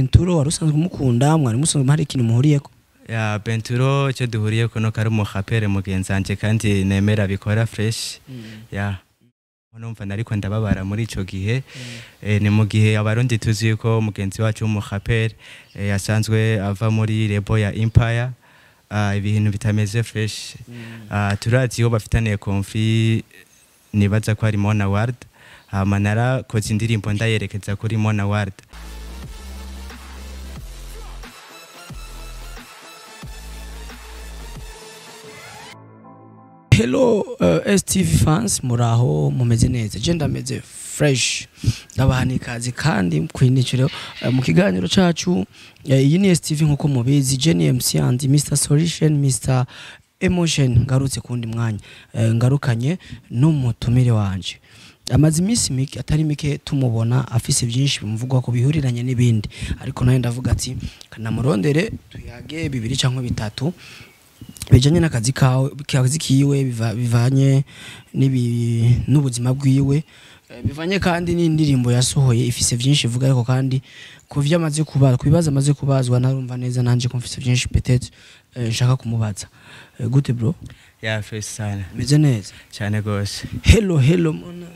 Benturo wari usanzwe umukunda mwari musanzwe hari ikintu muhuriyeko? Ya Benturo cyo duhuriyeko no kari umuhapere mugenzanje kandi nemera bikora fresh. Ya numva nariko ndababara muri ico gihe ni mu gihe abarundi tuzi yuko mugenzi wacu w'umuhapere yasanzwe ava muri lebo ya Empire ibintu bitameze fresh. Turazi yo bafitaniye conflit nibaza ko ari Mona Ward manara koze indirimbo ndayerekeza kuri Mona Ward. Hello STV fans muraho mumeze neza je ndameze fresh ndabahani kazi kandi kwiniciro mu kiganiro cacu iyi ni STV nkuko mubizi je ni MC and Mr Solution Mr Emotion ngarutse kundi mwanya ngarukanye n'umutumire wanje amazi imisi mike atari mike tumubona afise byinshi bimuvugwa ko bihuriranye n'ibindi ariko nayo ndavuga ati kanamurondere tuyage bibiri cyangwa bitatu bijanye n'akazi kiwe bivanye n'ubuzima bwiwe bivanye kandi n'indirimbo yasohoye ifise byinshi ivuga ariko kandi kuvya amaze kubaza kubibaza amaze kubazwa narumva neza nanje ko mfise byinshi peut-être nshaka kumubaza gute bro ya fresh sana meze neza cyane gose hello mona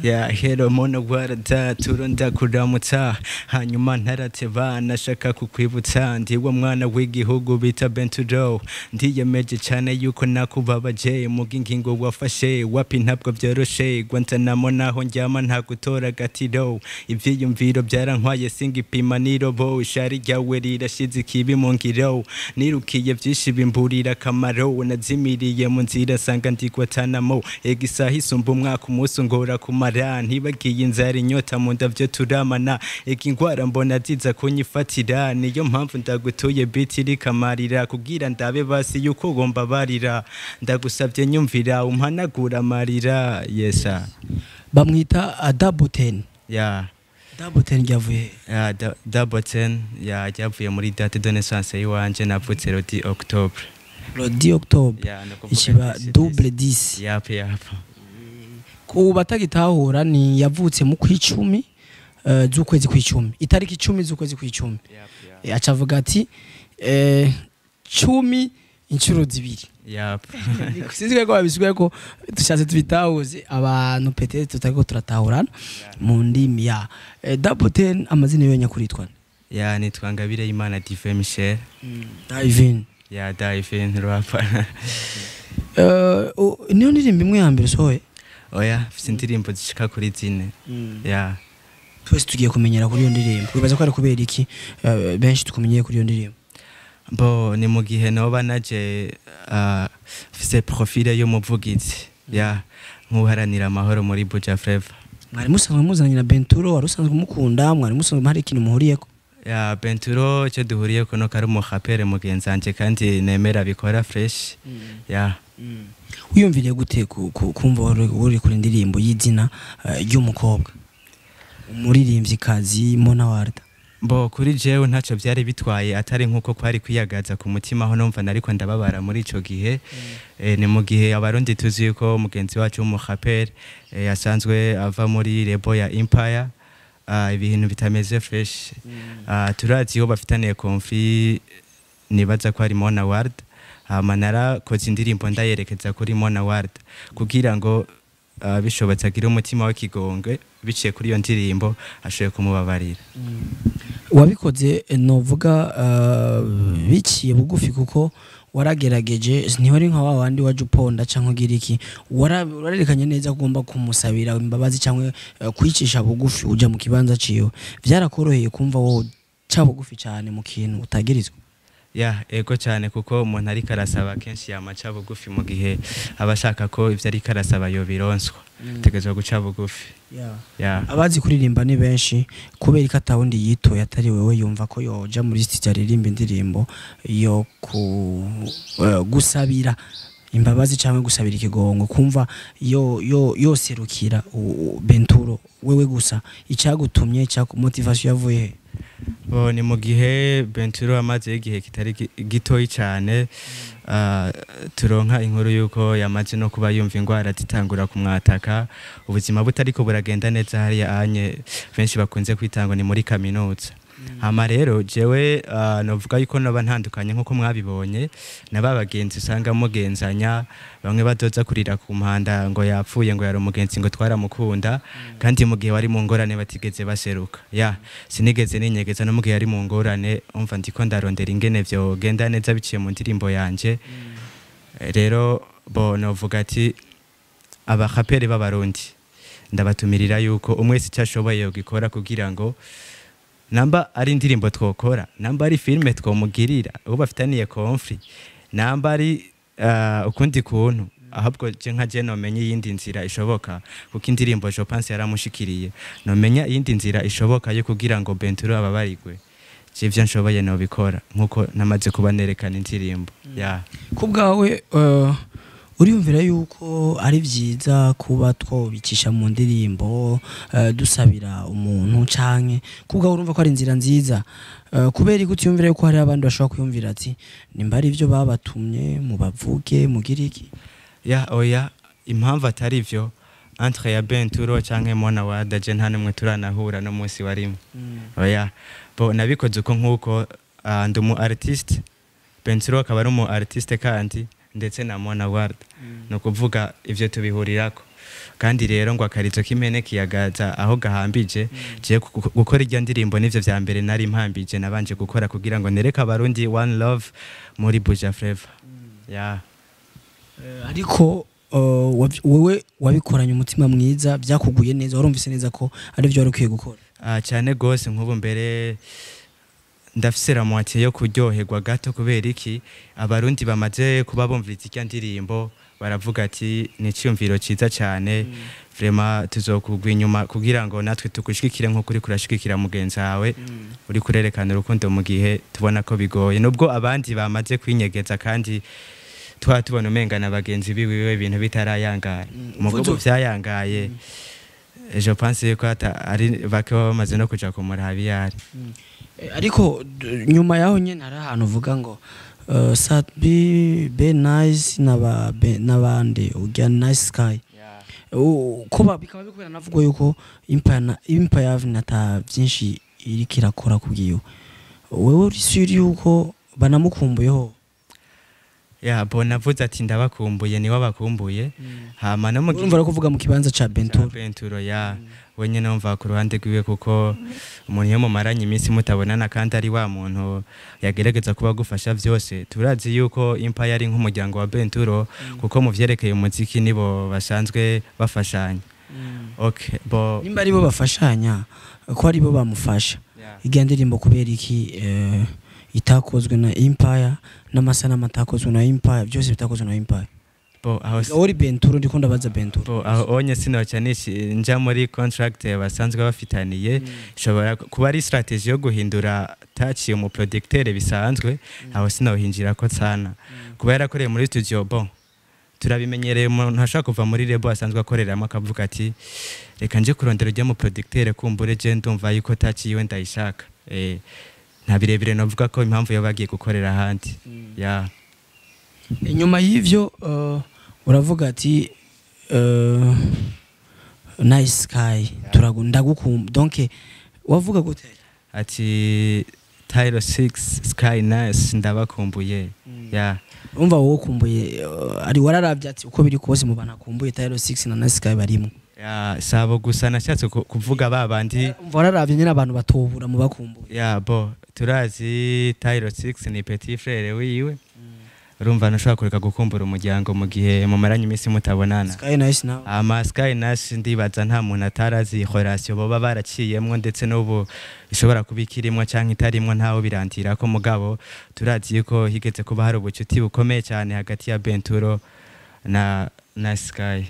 ya hello Mona Ward turonda kuramutsa hanyuma ntarateba nashaka kukwibutsa ndiwe mwana w'igihugu bita Benturo ndiyemeje cyane yuko nakubabaje mugingingo wafashe wapi ntabwo byoroshe Guantanamo naho njyama nta gutora gatiro ivyiyumviro byarantwaye singipima nirobo shari ryawe rirashize ikibi mu ngiro nirukiye byinshi bimburira kamaro nazimiriye mu nzira sanga ndi Guantanamo egisaha isumba umwaka umunsi ngora kumara ntibagiye inzara inyota mu ndavyo turamana ingwara mbona ziza kunyifatira niyo mpamvu ndagutuye beat iri kamarira kugira ndabe basi yuko ugomba barira ndagusabye nyumvira umpanagura amarira yesa bamwita Double 10 ya Double 10 yavuye ya Double 10 ya yavuye muri date de naissance yiwanje navutse le 10 octobre le 10 octobre ikiba double 10 yapa ku batagitahura ni yavutse mu kwicumi z'ukwezi kw'icumi itariki 10 z'ukwezi kw'icumi acavuga ati 10 inshuro zibiri sinzwe ko babisubye ko dushatse tubitahuze abantu peut-être tutariko turatahurana mu ndimi ya Double 10 amazina yo nyakuritwa ya nitwa Ngabire Imana Dive Michel Divine ya Divine rapa niyo ndirimbo imwe ya mbere sohoye oya fise indirimbo zishika kuri zine ya twese tugiye kumenyera kuri iyo ndirimbo wibaza ko ari kubera iki benshi tukumenyeye kuri iyo ndirimbo bo ni mu gihe noba naje fise profile y'umuvugizi ya nkuharanira amahoro muri Buja Flavor mwari musanzwe muzanye na Benturo wari usanzwe umukunda mwari musanzwe hari ikintu muhuriyeko ya Benturo cyo duhuriyeko no kari umuhapere mugenzanje kandi nemera bikora fresh ya wiyumviriye gute kumva uri kuri indirimbo y'izina ry'umukobwa umuririmbyi kazi Mona Ward bo kuri jewe ntaco byari bitwaye atari nkuko kwari kwiyagaza ku mutima aho numva nariko ndababara muri ico gihe ni mu gihe abarundi tuzi yuko mugenzi wacu w'umuhapere yasanzwe ava muri lebo ya Empire ibintu bitameze fresh turazi yo bafitaniye conflit nibaza ko ari Mona Ward manara koze indirimbo ndayerekeza kuri Mona Ward kugira ngo bishobotse agira umutima w'ikigongwe biciye kuri iyo ndirimbo ashoboye kumubabarira wabikoze novuga biciye bugufi kuko waragerageje ntiwari nka wandi waje uponda cyangwa gira iki wararekanye neza kugomba kumusabira imbabazi cyangwa kwicisha bugufi uja mu kibanza ciwe byarakoroheye kumva wo ca bugufi cyane mu kintu utagirizwa ya ego cyane kuko umuntu ari karasaba kenshi yamaca bugufi mu gihe abashaka ko ivyo ari karasaba yo bironswa tegezwa guca bugufi ya abazi kuririmba ni benshi kubera ko atawundi yitoye atari wewe yumva ko yoja muri studio aririmba indirimbo yo gusabira imbabazi cyangwa gusabira ikigongo kumva yo serukira Benturo wewe gusa icyagutumye motivation yavuye bo ni mu gihe Benturo amaze igihe kitari gitoyi cyane turonka inkuru yuko yamaze no kuba yumva ingwara zitangura kumwataka ubuzima butari ko buragenda neza hariya anye benshi bakunze kwitangwa ni muri kaminuza hama rero jewe novuga yuko naba ntandukanye nkuko mwabibonye naba bagenzi usanga mugenzanya bamwe badoza kurira ku mpanda ngo yapfuye ngo yari umugenzi ngo twaramukunda kandi mu gihe wari mu ngorane batigeze baseruka sinigeze ninyegeza no mu gihe yari mu ngorane umva ndiko ndarondera ingene vyo genda neza biciye mu ndirimbo yanje rero bo novuga ati abakapere b'abarundi ndabatumirira yuko umwe wese cyashoboye yogikora kugira ngo namba ari indirimbo twokora namba ari filme twomugirira ubu bafitaniye conflict namba ari ukundi kuntu ahabwo je nka je nomenye yindi nzira ishoboka kuko indirimbo je pense yaramushikiriye nomenya yindi nzira ishoboka yo kugira ngo Benturo ababarigwe ivyo nshoboye no bikora nkuko namaze kubanerekana indirimbo kubwawe uriyumvira yuko ari vyiza kuba twobicisha mu ndirimbo dusabira umuntu canke kubwawe urumva ko ari inzira nziza kubera ko utiyumvira yuko hari abandi bashobora kuyumvira ati nimba ari ivyo babatumye mu bavuge mugira iki oya impamvu atari ivyo entre ya Benturo canke Mona Wada je nta numwe turanahura no munsi warimo oya bo nabikoze uko nkuko ndumu artiste Benturo akaba ari umu artiste kandi ndetse na Mona Wada no kuvuga ivyo tubihurirako kandi rero ngo akarizo kimene kiyagaza aho gahambije je gukora irya ndirimbo nivyo vya mbere nari impambije nabanje gukora kugira ngo nereka abarundi one love muri Buja Flavor ariko wewe wabikoranye umutima mwiza byakuguye neza warumvise neza ko ari byo wari ukwiye gukora cyane gose nk'ubu mbere ndafise la moitié yo kuryoherwa gato kubera iki abarundi bamaze kuba bumviriza irya ndirimbo baravuga ati ni cyumviro ciza cyane vraiment tuzokugwa inyuma kugira ngo natwe tugushikire nko kuri kurashikira mugenzi wawe uri kurerekana urukundo mu gihe tubona ko bigoye nubwo abandi bamaze kwinyegeza kandi tubona umengana bagenzi biwe ibintu bitarayangara mugo vyayangaye je pense ko ari bakaba bamaze no kuja ku murabi yari ariko nyuma yaho nyene hari ahantu uvuga ngo be nice n'abandi ujya nice sky ko bikaba bikubera navuga yuko Empire Avenue ata byinshi iri kirakora kugiyo wewe uri sure yuko banamukumbuyeho bo navuze ati ndabakumbuye ni wabakumbuye hama no mugihe urumva kuvuga mu kibanza ca Benturo wenye numva ku ruhande rwiwe kuko umuntu yo mumaranye iminsi mutabonana kandi ari wa muntu yagerageza kuba gufasha vyose turazi yuko Empire ari nk'umuryango wa Benturo kuko mu vyerekeye umuziki nibo basanzwe bafashanya bo nimba ari bo bafashanya ko ari bo bamufasha igendirimbo kubera iki itakozwe na Empire n'amasana matakozwe na Empire byose bitakozwe na Empire ori Benturo ndiko ndabaza Benturo aho onye sinoca nja muri contract basanzwe bafitaniye shobora kuba ari strategy yo guhindura touch mu producteur bisanzwe aho sinohinjira ko tsana kuba yarakoreye muri studio turabimenyereye umuntu ashaka kuva muri lebo asanzwe akoreramo akavuga ati reka nje kurondera ujya mu producteur kumbure je ndumva yuko touch yiwe ndayishaka nta birebire novuga ko impamvu yo bagiye gukorera ahandi inyuma y'ivyo uravuga ati nice sky ndagukumbuye donc wavuga gute ati Tyro 6 sky nice ndabakumbuye umva wowe kumbuye ari wararavye ati uko biri kose mu banakumbuye Tyro 6 na nice sky barimo sabo gusa nashatse kuvuga babandi umva wararavye nyine abantu batobura mu bakumbuye turazi Tyro 6 ni petit frère wiwe urumva nashaka kureka gukumbura umuryango mu gihe mumaranye iminsi mutabonana Sky Nice now Sky Nice ndibaza nta muntu atarazi relation boba baraciyemwo ndetse n'ubu ishobora kubikirimwe canke itarimwe ntaho birantira ko mugabo turazi yuko higeze kuba hari ubucuti bukomeye cyane hagati ya Benturo na Sky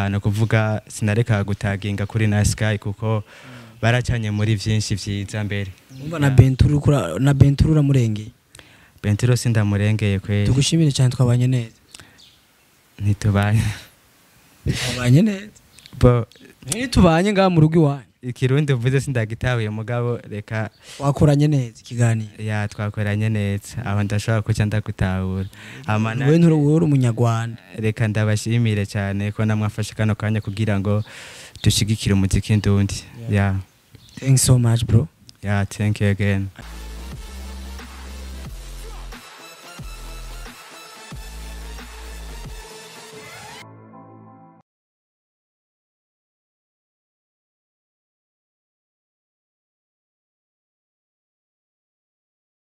no kuvuga sinareka gutaginga kuri na Sky kuko baracanye muri vyinshi vyiza mbere umva na Benturo uramurengeye Benturo sindamurengeye kwe tugushimire cyane twabanye neza ntitubanye neza ntitubanye ngaha mu rugo iwanyu ikirundi uvuze sindagitahuye mugabo reka wakoranye neza ikiganiro twakoranye neza aho ndashobora kuca ndagutahura wewe nturi umunyarwanda reka ndabashimire cyane ko namwafashe kano kanya kugira ngo dushigikire umuziki ndundi thanks so much bro Yeah, thank you again.